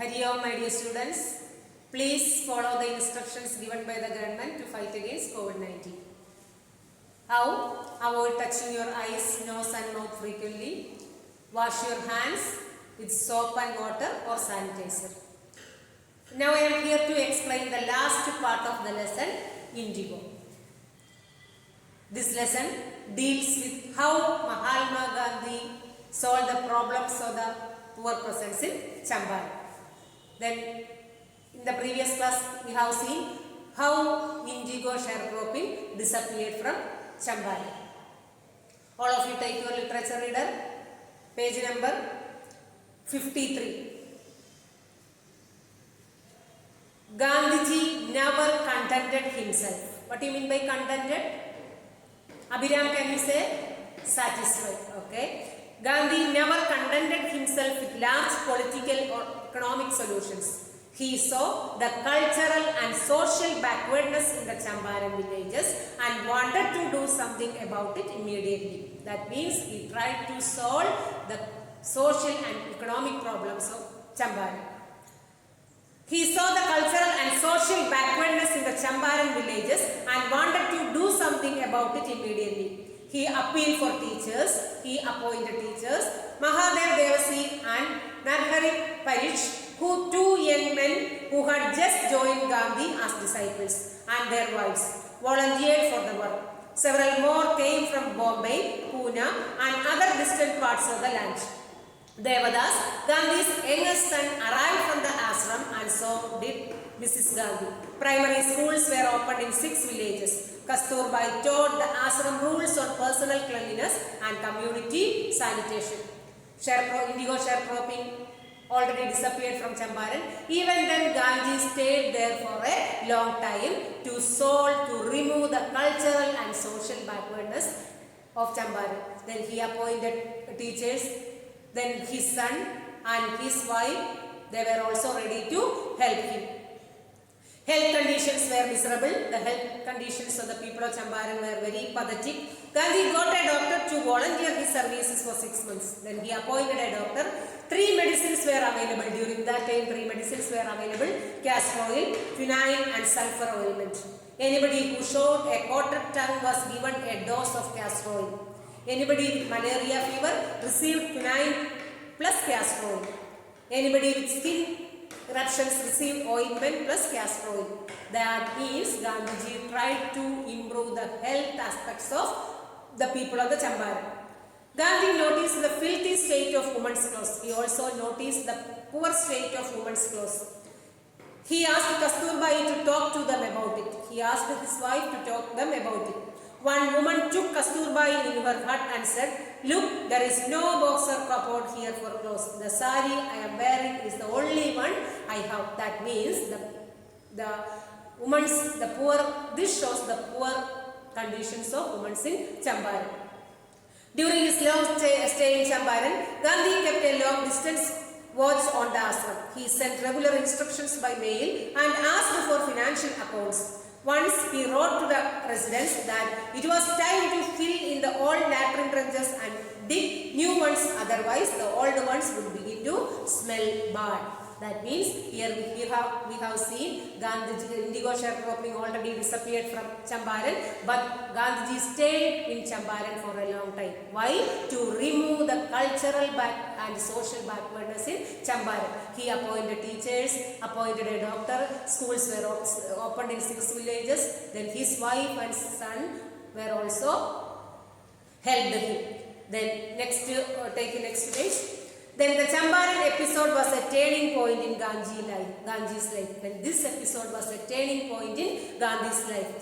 Hari Om, my dear students. Please follow the instructions given by the government to fight against COVID-19. How? Avoid touching your eyes, nose and mouth frequently. Wash your hands with soap and water or sanitizer. Now I am here to explain the last part of the lesson, Indigo. This lesson deals with how Mahatma Gandhi solved the problems of the poor peasants in Champaran. Then in the previous class we have seen how indigo sharecropping disappeared from Champaran. All of you take your literature reader, page number 53. Gandhiji never contented himself. What do you mean by contented? Abhiram, can you say? Satisfied. Okay. Gandhi never contented himself with large political or economic solutions. He saw the cultural and social backwardness in the Champaran villages and wanted to do something about it immediately. That means he tried to solve the social and economic problems of Champaran. He saw the cultural and social backwardness in the Champaran villages and wanted to do something about it immediately. He appealed for teachers, he appointed teachers, Mahadev Devasi and Narhari Parikh, two young men who had just joined Gandhi as disciples, and their wives volunteered for the work. Several more came from Bombay, Pune and other distant parts of the land. Devadas, Gandhi's youngest son, arrived from the ashram and so did Mrs. Gandhi. Primary schools were opened in 6 villages. Kasturbai taught the ashram rules on personal cleanliness and community sanitation. Indigo sharecropping already disappeared from Champaran. Even then Gandhi stayed there for a long time to remove the cultural and social backwardness of Champaran. Then he appointed teachers. Then his son and his wife, they were also ready to help him. Health conditions were miserable. The health conditions of the people of Champaran were very pathetic. Gandhi got a doctor to volunteer his services for 6 months. Then he appointed a doctor. 3 medicines were available. During that time, 3 medicines were available. Castor oil, quinine and sulfur ointment. Anybody who showed a coated tongue was given a dose of castor oil. Anybody with malaria fever received quinine plus castor oil. Anybody with skin eruptions received ointment plus castor oil. That means Gandhiji tried to improve the health aspects of the people of the Champaran. Gandhi noticed the filthy state of women's clothes. He also noticed the poor state of women's clothes. He asked Kasturbai to talk to them about it. He asked his wife to talk to them about it. One woman took Kasturbai in her hut and said, "Look, there is no boxer cupboard here for clothes. The sari I am wearing is the only one I have." That means this shows the poor conditions of women in Champaran. During his long stay in Champaran, Gandhi kept a long distance watch on the ashram. He sent regular instructions by mail and asked for financial accounts. Once he wrote to the residents that it was time to fill in the old latrine trenches and dig new ones, otherwise the old ones would begin to smell bad. That means here we have seen Gandhiji indigo sharecropping already disappeared from Champaran, but Gandhiji stayed in Champaran for a long time. Why? To remove the cultural and social backwardness in Champaran. He appointed teachers, appointed a doctor, schools were opened in 6 villages, then his wife and son were also helped him. Then take the next page. Then the Champaran episode was a turning point in Gandhi's life. Then this episode was a turning point in Gandhi's life.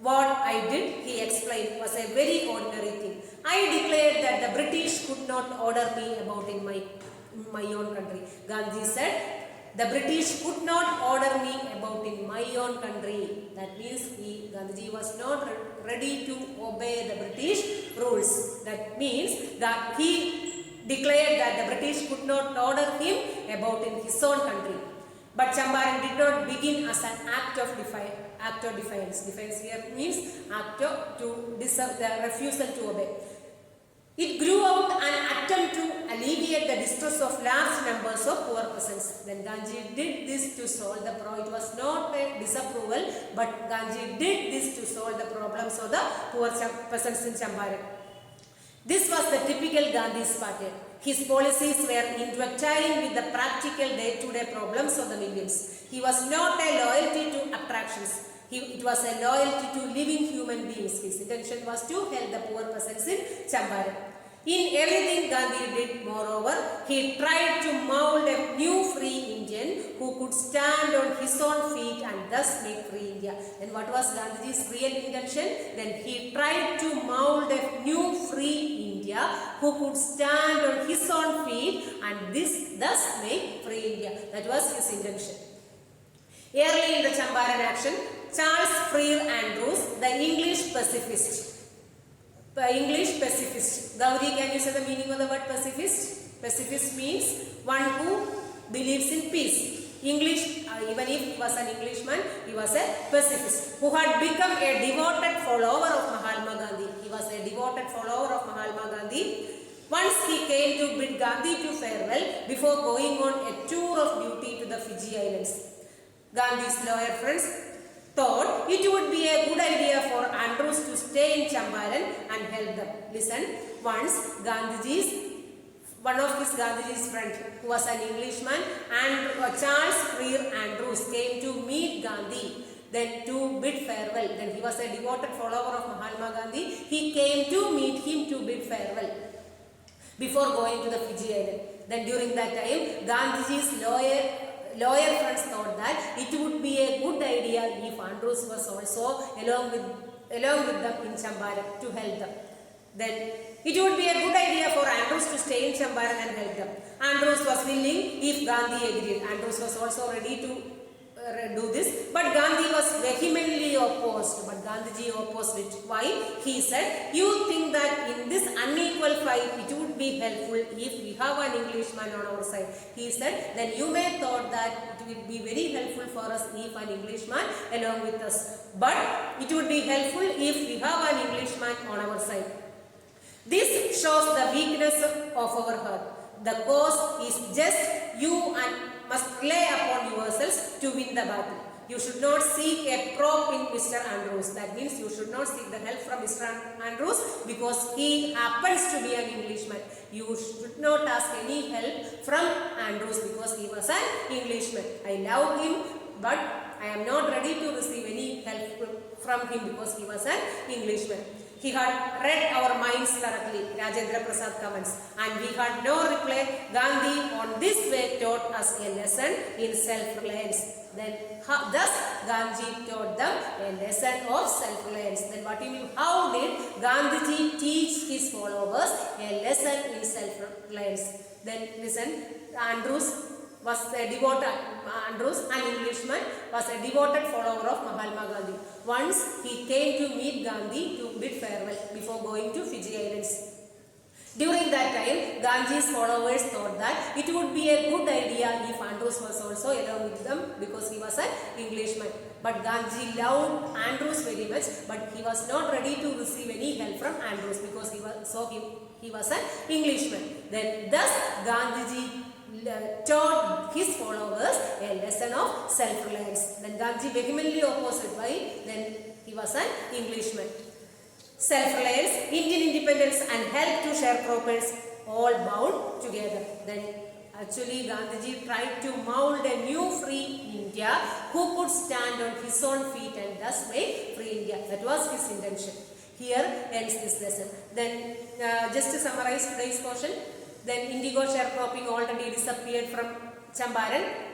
What I did, he explained, was a very ordinary thing. I declared that the British could not order me about in my own country. Gandhi said, the British could not order me about in my own country. That means Gandhiji was not ready to obey the British rules. That means that he declared that the British could not order him about in his own country. But Champaran did not begin as an act of defiance. Defiance here means the refusal to obey. It grew out an attempt to alleviate the distress of large numbers of poor peasants. Then Gandhi did this to solve the problem. It was not a disapproval, but Gandhi did this to solve the problems of the poor peasants in Champaran. This was the typical Gandhi's pattern. His policies were intertwined with the practical day-to-day problems of the millions. He was not a loyalty to attractions. It was a loyalty to living human beings. His intention was to help the poor peasants in Champaran. In everything Gandhi did, moreover, he tried to mold a new free Indian who could stand on his own feet and thus make free India. Then what was Gandhiji's real intention? Then he tried to mold a new free India who could stand on his own feet and thus make free India. That was his intention. Early in the Champaran action, Charles Freer Andrews, the English pacifist. Gauri, can you say the meaning of the word pacifist? Pacifist means one who believes in peace. English, even if he was an Englishman, he was a pacifist who had become a devoted follower of Mahatma Gandhi. He was a devoted follower of Mahatma Gandhi. Once he came to bid Gandhi to farewell before going on a tour of duty to the Fiji Islands. Gandhi's lawyer friends thought it would be a good idea for Andrews to stay in Champaran and help them. Listen, once one of Gandhiji's friends, who was an Englishman, and Charles Freer Andrews came to meet Gandhi, then to bid farewell. Then he was a devoted follower of Mahatma Gandhi. He came to meet him to bid farewell before going to the Fiji Island. Then during that time, Gandhiji's lawyer friends thought that it would be a good idea if Andrews was also along with them in Champaran to help them. Then it would be a good idea for Andrews to stay in Champaran and help them. Andrews was willing if Gandhi agreed. Andrews was also ready to do this, but Gandhi was vehemently opposed. But Gandhiji opposed it. Why? He said, you think that in this unequal fight it would be helpful if we have an Englishman on our side. He said, then you may thought that it would be very helpful for us if an Englishman along with us. But it would be helpful if we have an Englishman on our side. This shows the weakness of our heart. The cause is just you and must rely upon yourselves to win the battle. You should not seek a prop in Mr. Andrews. That means you should not seek the help from Mr. Andrews because he happens to be an Englishman. You should not ask any help from Andrews because he was an Englishman. I love him, but I am not ready to receive any help from him because he was an Englishman. He had read our minds thoroughly, Rajendra Prasad comments, and we had no reply. Gandhi on this way taught us a lesson in self-reliance. Then thus Gandhi taught them a lesson of self-reliance. Then what do you mean? How did Gandhiji teach his followers a lesson in self-reliance? Then listen, Andrews, an Englishman, was a devoted follower of Mahatma Gandhi. Once he came to meet Gandhi to bid farewell before going to Fiji Islands. During that time, Gandhi's followers thought that it would be a good idea if Andrews was also along with them because he was an Englishman. But Gandhi loved Andrews very much, but he was not ready to receive any help from Andrews because he was an Englishman. Then thus Gandhiji taught his followers a lesson of self-reliance. Then Gandhi vehemently opposed it. Why? Then he was an Englishman. Self-reliance, Indian independence and help to sharecroppers all bound together. Then actually Gandhiji tried to mold a new free India who could stand on his own feet and thus make free India. That was his intention. Here ends this lesson. Then just to summarize today's portion, then indigo sharecropping already disappeared from Champaran.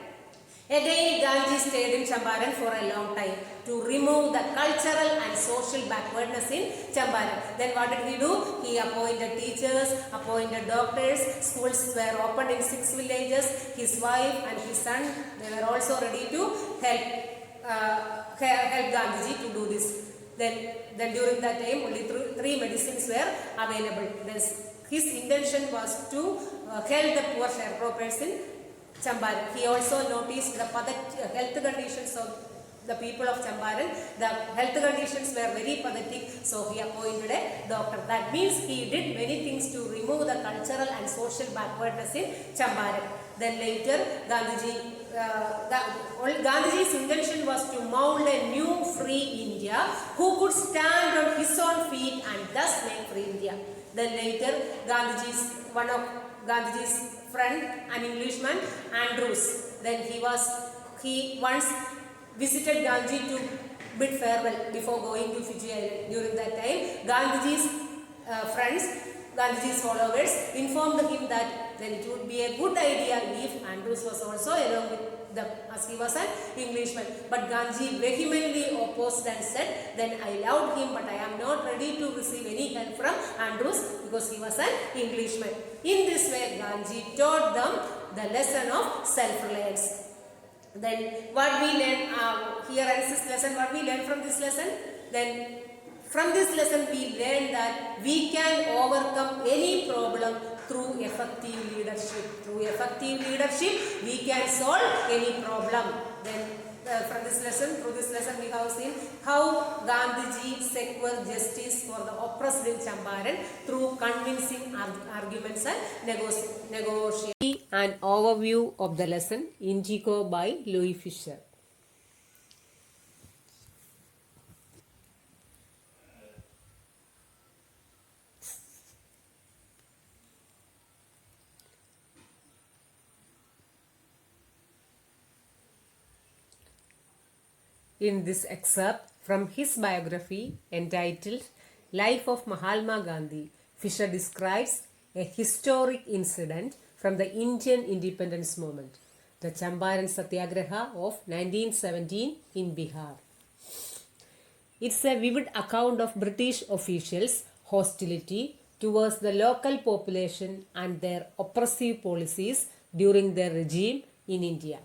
Again, Gandhi stayed in Champaran for a long time to remove the cultural and social backwardness in Champaran. Then what did he do? He appointed teachers, appointed doctors, schools were opened in 6 villages. His wife and his son, they were also ready to help Gandhiji to do this. Then during that time, only 3 medicines were available. Then his intention was to help the poor sharecroppers in Champaran. He also noticed the health conditions of the people of Champaran. The health conditions were very pathetic, so he appointed a doctor. That means he did many things to remove the cultural and social backwardness in Champaran. Then later, Gandhiji's intention was to mold a new free India who could stand on his own feet and thus make free India. Then later, one of Gandhiji's friend, an Englishman, Andrews. Then he once visited Gandhi to bid farewell before going to Fiji Island. During that time, Gandhiji's friends, Gandhiji's followers informed him that then it would be a good idea if Andrews was also along with them, as he was an Englishman. But Gandhi vehemently opposed and said, then I loved him, but I am not ready to receive any help from Andrews because he was an Englishman. In this way, Gandhi taught them the lesson of self-reliance. Then what we learn, here ends this lesson, what we learn from this lesson? Then from this lesson we learn that we can overcome any problem through effective leadership. Through effective leadership we can solve any problem. Then through this lesson we have seen how Gandhiji secured justice for the oppressed in Champaran through convincing arguments and negotiation. An overview of the lesson, Indigo by Louis Fisher. In this excerpt from his biography entitled Life of Mahatma Gandhi, Fisher describes a historic incident from the Indian independence movement, the Champaran Satyagraha of 1917 in Bihar. It's a vivid account of British officials' hostility towards the local population and their oppressive policies during their regime in India.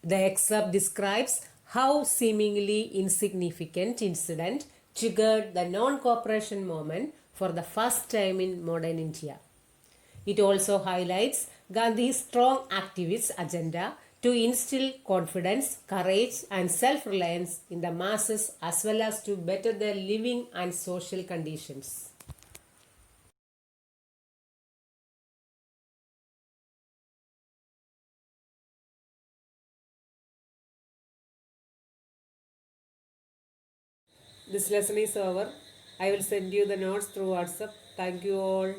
The excerpt describes how seemingly insignificant incident triggered the non-cooperation movement for the first time in modern India. It also highlights Gandhi's strong activist agenda to instill confidence, courage and self-reliance in the masses as well as to better their living and social conditions. This lesson is over. I will send you the notes through WhatsApp. Thank you all.